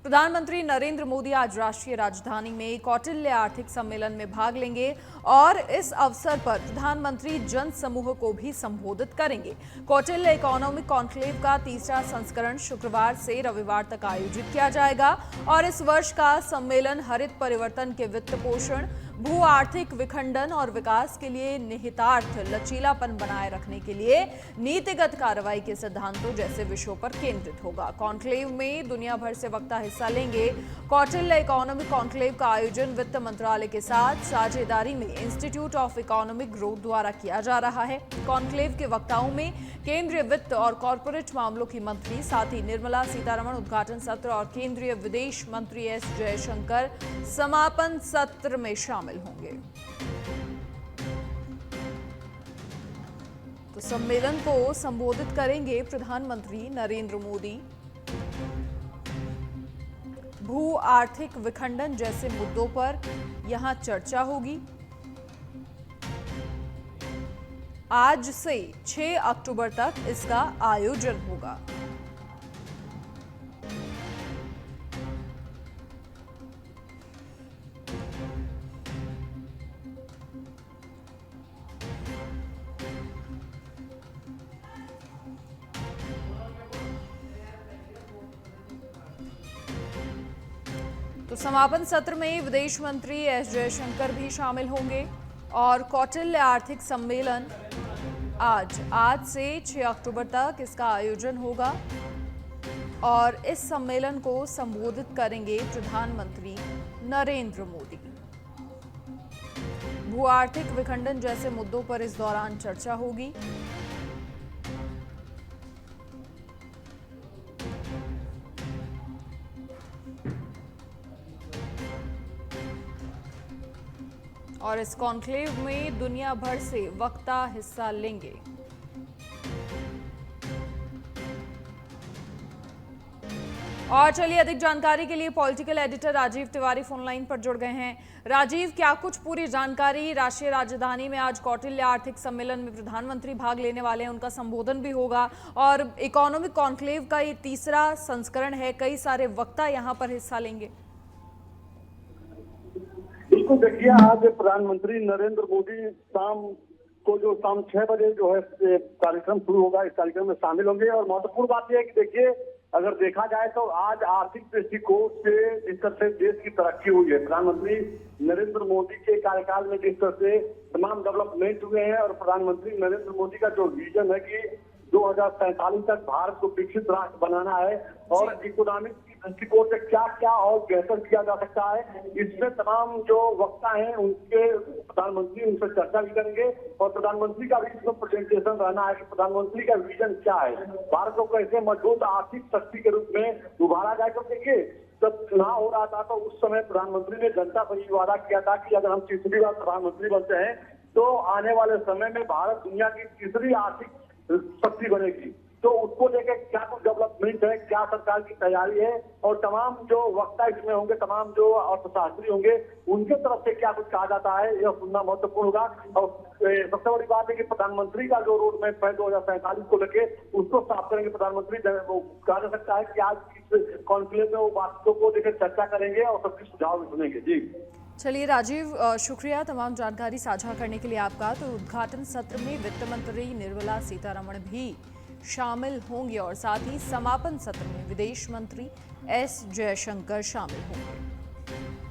प्रधानमंत्री नरेंद्र मोदी आज राष्ट्रीय राजधानी में कौटिल्य आर्थिक सम्मेलन में भाग लेंगे और इस अवसर पर प्रधानमंत्री जन समूह को भी संबोधित करेंगे। कौटिल्य इकोनॉमिक कॉन्क्लेव का तीसरा संस्करण शुक्रवार से रविवार तक आयोजित किया जाएगा और इस वर्ष का सम्मेलन हरित परिवर्तन के वित्त पोषण, भू आर्थिक विखंडन और विकास के लिए निहितार्थ लचीलापन बनाए रखने के लिए नीतिगत कार्रवाई के सिद्धांतों जैसे विषयों पर केंद्रित होगा। कॉन्क्लेव में दुनिया भर से वक्ता हिस्सा लेंगे। कौटिल्य इकोनॉमिक कॉन्क्लेव का आयोजन वित्त मंत्रालय के साथ साझेदारी में इंस्टीट्यूट ऑफ इकोनॉमिक ग्रोथ द्वारा किया जा रहा है। कॉन्क्लेव के वक्ताओं में केंद्रीय वित्त और कॉरपोरेट मामलों की मंत्री, साथ ही निर्मला सीतारमण उद्घाटन सत्र और केंद्रीय विदेश मंत्री एस जयशंकर समापन सत्र में शामिल होंगे। तो सम्मेलन को संबोधित करेंगे प्रधानमंत्री नरेंद्र मोदी। भू आर्थिक विखंडन जैसे मुद्दों पर यहां चर्चा होगी। आज से 6 अक्टूबर तक इसका आयोजन होगा। तो समापन सत्र में विदेश मंत्री एस जयशंकर भी शामिल होंगे और कौटिल्य आर्थिक सम्मेलन आज से 6 अक्टूबर तक इसका आयोजन होगा और इस सम्मेलन को संबोधित करेंगे प्रधानमंत्री नरेंद्र मोदी। भू आर्थिक विखंडन जैसे मुद्दों पर इस दौरान चर्चा होगी। और इस कॉन्क्लेव में दुनिया भर से वक्ता हिस्सा लेंगे। और चलिए अधिक जानकारी के लिए political editor Rajiv Tiwari phone line पर जुड़ गए हैं। राजीव, क्या कुछ पूरी जानकारी? राष्ट्रीय राजधानी में आज कौटिल्य आर्थिक सम्मेलन में प्रधानमंत्री भाग लेने वाले हैं, उनका संबोधन भी होगा और इकोनॉमिक कॉन्क्लेव का ये तीसरा संस्करण है, कई सारे वक्ता यहाँ पर हिस्सा लेंगे। बिल्कुल, देखिए आज प्रधानमंत्री नरेंद्र मोदी शाम 6 बजे जो है कार्यक्रम शुरू होगा, इस कार्यक्रम में शामिल होंगे। और महत्वपूर्ण बात यह है कि देखिए, अगर देखा जाए तो आज आर्थिक दृष्टिकोण से जिस तरह से देश की तरक्की हुई है, प्रधानमंत्री नरेंद्र मोदी के कार्यकाल में जिस तरह से तमाम डेवलपमेंट हुए हैं और प्रधानमंत्री नरेंद्र मोदी का जो विजन है कि 2047 तक भारत को विकसित राष्ट्र बनाना है और इकोनॉमिक दृष्टिकोण से क्या क्या और बेहतर किया जा सकता है, इसमें तमाम जो वक्ता हैं उनके प्रधानमंत्री उनसे चर्चा भी करेंगे। और प्रधानमंत्री का भी इसमें प्रेजेंटेशन रहना है कि प्रधानमंत्री का विजन क्या है, भारत को कैसे मजबूत आर्थिक शक्ति के रूप में उभारा जाए। तो देखिए, जब चुनाव हो रहा था तो उस समय प्रधानमंत्री ने जनता से ये वादा किया था कि अगर हम तीसरी बार प्रधानमंत्री बनते हैं तो आने वाले समय में भारत दुनिया की तीसरी आर्थिक शक्ति बनेगी। तो उसको लेकर क्या कुछ डेवलपमेंट है, क्या सरकार की तैयारी है और तमाम जो वक्ता इसमें होंगे, तमाम जो अर्थशास्त्री होंगे, उनके तरफ से क्या कुछ कहा जाता है, यह सुनना महत्वपूर्ण होगा। और सबसे बड़ी बात है कि प्रधानमंत्री का जो रोड मैप है 2047 को लेके उसको साफ करेंगे प्रधानमंत्री। कहा जा सकता है कि आज इस कॉन्क्लेव में वो बातों को लेकर चर्चा करेंगे और सबके सुझाव भी सुनेंगे। जी चलिए राजीव, शुक्रिया तमाम जानकारी साझा करने के लिए आपका। तो उद्घाटन सत्र में वित्त मंत्री निर्मला सीतारमण भी शामिल होंगे और साथ ही समापन सत्र में विदेश मंत्री एस जयशंकर शामिल होंगे।